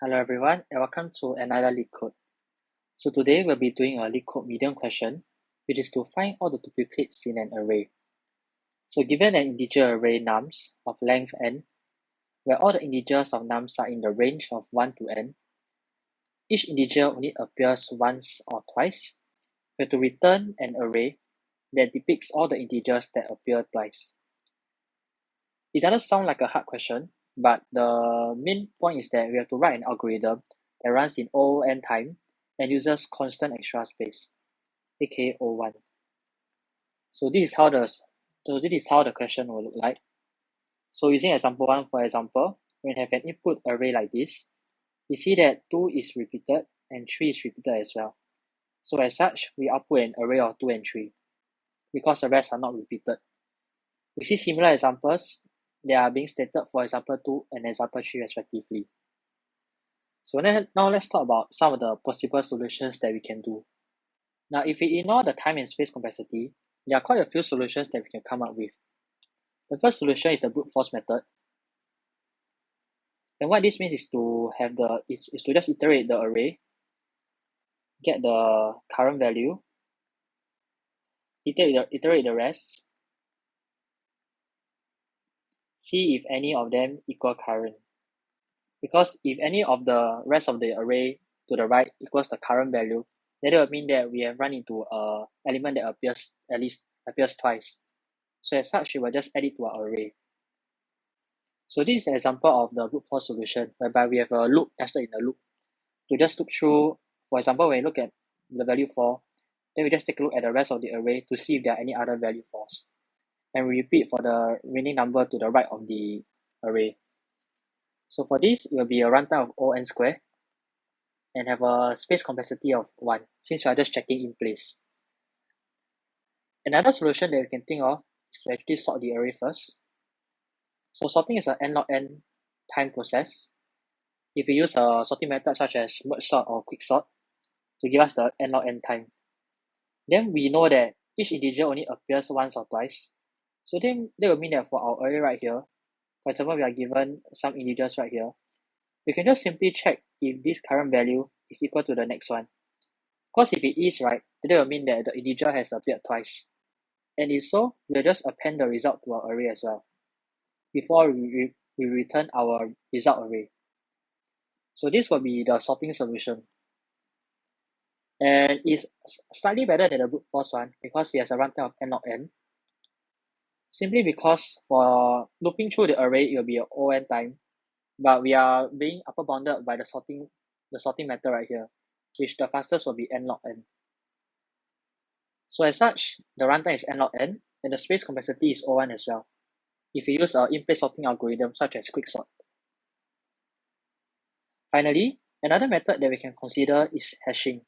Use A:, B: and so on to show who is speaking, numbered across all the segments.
A: Hello everyone and welcome to another Leetcode. So today we'll be doing a Leetcode medium question, which is to find all the duplicates in an array. So given an integer array nums of length n, where all the integers of nums are in the range of 1 to n, each integer only appears once or twice, we have to return an array that depicts all the integers that appear twice. It doesn't sound like a hard question, but the main point is that we have to write an algorithm that runs in O(n) time and uses constant extra space, aka O1. So this is how the question will look like. So using example 1, for example, when we have an input array like this, we see that 2 is repeated and 3 is repeated as well. So as such, we output an array of 2 and 3, because the rest are not repeated. We see similar examples that are being stated for example 2 and example 3 respectively. So now let's talk about some of the possible solutions that we can do. Now, if we ignore the time and space complexity, there are quite a few solutions that we can come up with. The first solution is the brute force method. And what this means is to just iterate the array, get the current value, iterate the rest, see if any of them equal current. Because if any of the rest of the array to the right equals the current value, then it will mean that we have run into an element that appears twice. So as such, we will just add it to our array. So this is an example of the brute force solution, whereby we have a loop nested in a loop. To just look through, for example, when you look at the value 4, then we just take a look at the rest of the array to see if there are any other value 4s. And we repeat for the remaining number to the right of the array. So for this, it will be a runtime of O(n) squared and have a space complexity of 1, since we are just checking in place. Another solution that we can think of is to actually sort the array first. So sorting is an n log n time process. If we use a sorting method such as merge sort or quick sort to give us the n log n time, then we know that each integer only appears once or twice. So then that will mean that for our array right here, for example, we are given some integers right here, we can just simply check if this current value is equal to the next one. Because if it is, right, then that will mean that the integer has appeared twice. And if so, we'll just append the result to our array as well, before we return our result array. So this will be the sorting solution. And it's slightly better than the brute force one because it has a runtime of n log n. Simply because for looping through the array, it will be an O(n) time, but we are being upper bounded by the sorting method right here, which the fastest will be n log n. So as such, the runtime is n log n, and the space complexity is O1 as well, if you use an in-place sorting algorithm such as quicksort. Finally, another method that we can consider is hashing.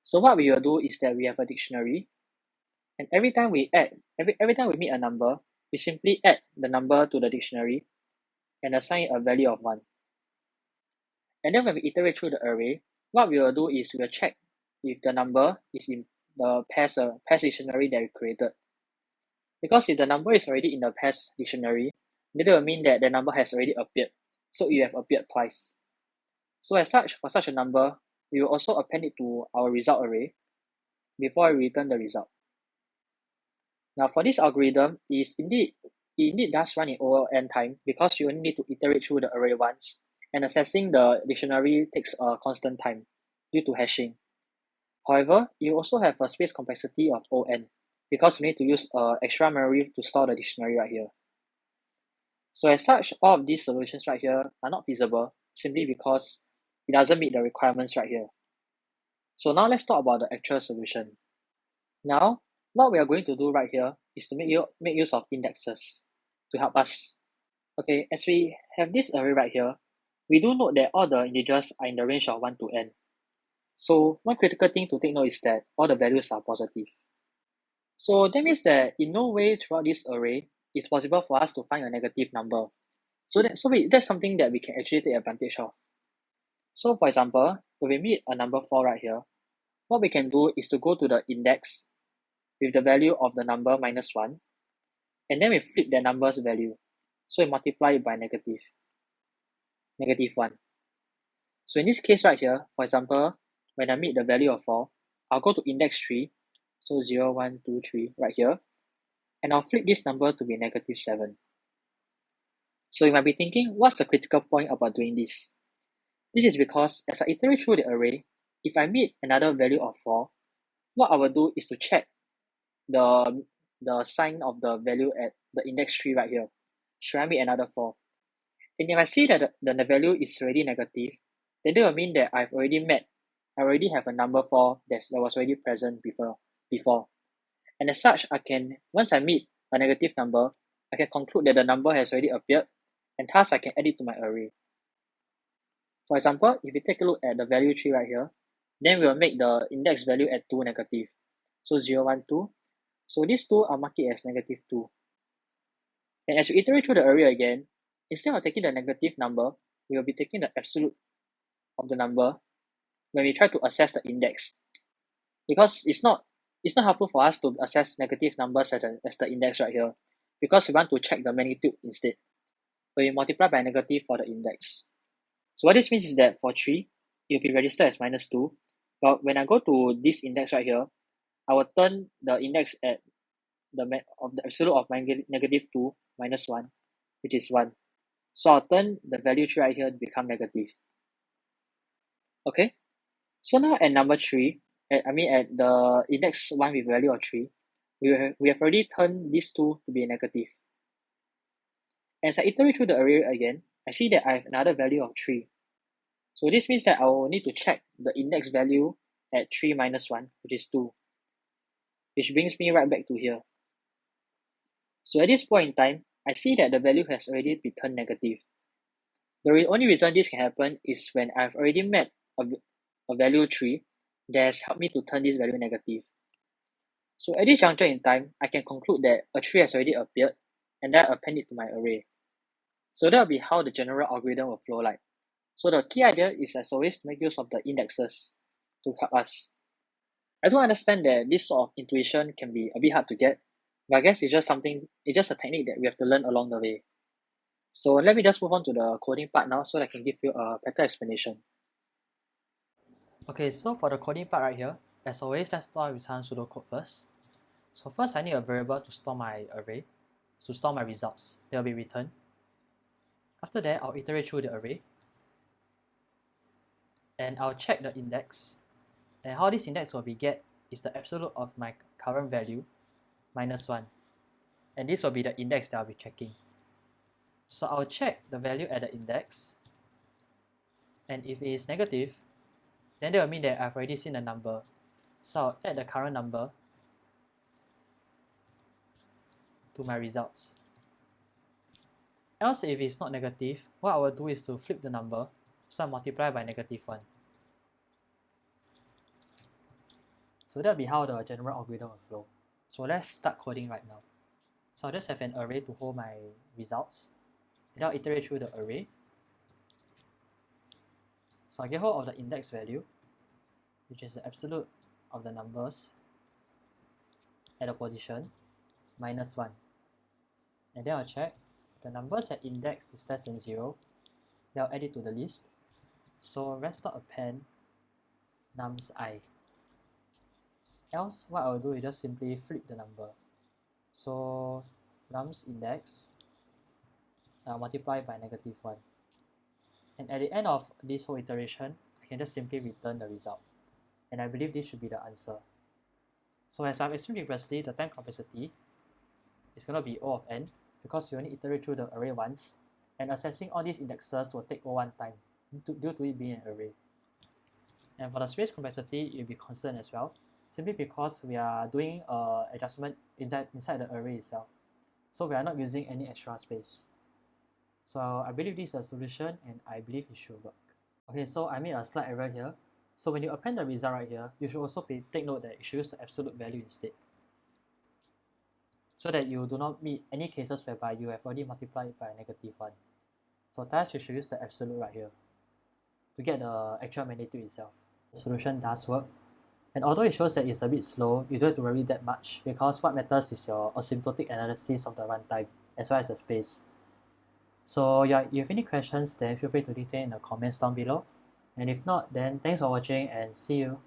A: So what we will do is that we have a dictionary, and every time we meet a number, we simply add the number to the dictionary and assign a value of 1. And then when we iterate through the array, what we will do is we will check if the number is in the pairs dictionary that we created. Because if the number is already in the pairs dictionary, then it will mean that the number has already appeared, so it have appeared twice. So as such, for such a number, we will also append it to our result array before we return the result. Now for this algorithm, it indeed does run in O(n) time because you only need to iterate through the array once, and accessing the dictionary takes a constant time due to hashing. However, you also have a space complexity of O(n) because you need to use extra memory to store the dictionary right here. So as such, all of these solutions right here are not feasible simply because it doesn't meet the requirements right here. So now let's talk about the actual solution. Now, what we are going to do right here is to make use of indexes to help us. Okay, as we have this array right here, we do note that all the integers are in the range of 1 to n. So one critical thing to take note is that all the values are positive. So that means that in no way throughout this array it's possible for us to find a negative number. So that's something that we can actually take advantage of. So for example, if we meet a number 4 right here, what we can do is to go to the index with the value of the number -1, and then we flip that number's value. So we multiply it by negative. -1. So in this case right here, for example, when I meet the value of 4, I'll go to index 3, so 0, 1, 2, 3 right here, and I'll flip this number to be -7. So you might be thinking, what's the critical point about doing this? This is because as I iterate through the array, if I meet another value of 4, what I will do is to check the sign of the value at the index 3 right here. Should I meet another 4? And if I see that the value is already negative, then that will mean that I already have a number 4 that was already present before. And as such, once I meet a negative number, I can conclude that the number has already appeared, and thus I can add it to my array. For example, if we take a look at the value 3 right here, then we will make the index value at 2 negative. So 0, 1, 2. So these two I'll mark it as -2. And as we iterate through the array again, instead of taking the negative number, we will be taking the absolute of the number when we try to assess the index. Because it's not helpful for us to assess negative numbers as the index right here, because we want to check the magnitude instead. So we multiply by negative for the index. So what this means is that for 3, it will be registered as -2, but when I go to this index right here, I will turn the index at the absolute of -2 minus 1, which is 1. So I'll turn the value 3 right here to become negative. Okay, so now at number 3, at the index 1 with value of 3, we have already turned these two to be negative. As I iterate through the array again, I see that I have another value of 3. So this means that I will need to check the index value at 3 minus 1, which is 2. Which brings me right back to here. So at this point in time, I see that the value has already been turned negative. The only reason this can happen is when I've already met a value 3 that has helped me to turn this value negative. So at this juncture in time, I can conclude that a 3 has already appeared, and then append it to my array. So that will be how the general algorithm will flow like. So the key idea is, as always, to make use of the indexes to help us. I do understand that this sort of intuition can be a bit hard to get, but I guess it's just a technique that we have to learn along the way. So let me just move on to the coding part now so that I can give you a better explanation. Okay, so for the coding part right here, as always, let's start with some pseudocode first. So first I need a variable to store my array, to store my results. They will be returned. After that, I'll iterate through the array, and I'll check the index. And how this index will be get is the absolute of my current value minus 1. And this will be the index that I'll be checking. So I'll check the value at the index, and if it is negative, then that will mean that I've already seen a number. So I'll add the current number to my results. Else, if it's not negative, what I will do is to flip the number, so I multiply by -1. So that will be how the general algorithm will flow. So let's start coding right now. So I'll just have an array to hold my results, and I'll iterate through the array. So I'll get hold of the index value, which is the absolute of the numbers at a position, -1. And then I'll check the numbers at index is less than 0. Then I'll add it to the list. So rest dot append nums I. Else, what I'll do is just simply flip the number. So nums index, I'll multiply by -1. And at the end of this whole iteration, I can just simply return the result. And I believe this should be the answer. So as I've explained previously, the time complexity is going to be O of n, because you only iterate through the array once, and accessing all these indexes will take O1 time, due to it being an array. And for the space complexity, it will be constant as well, simply because we are doing adjustment inside the array itself. So we are not using any extra space. So I believe this is a solution, and I believe it should work. Okay, so I made a slight error here. So when you append the result right here, you should also take note that you should use the absolute value instead, so that you do not meet any cases whereby you have already multiplied by -1. So thus you should use the absolute right here to get the actual magnitude itself. The solution does work, and although it shows that it's a bit slow, you don't have to worry that much, because what matters is your asymptotic analysis of the runtime as well as the space.
B: So yeah, if you have any questions, then feel free to leave them in the comments down below. And if not, then thanks for watching and see you.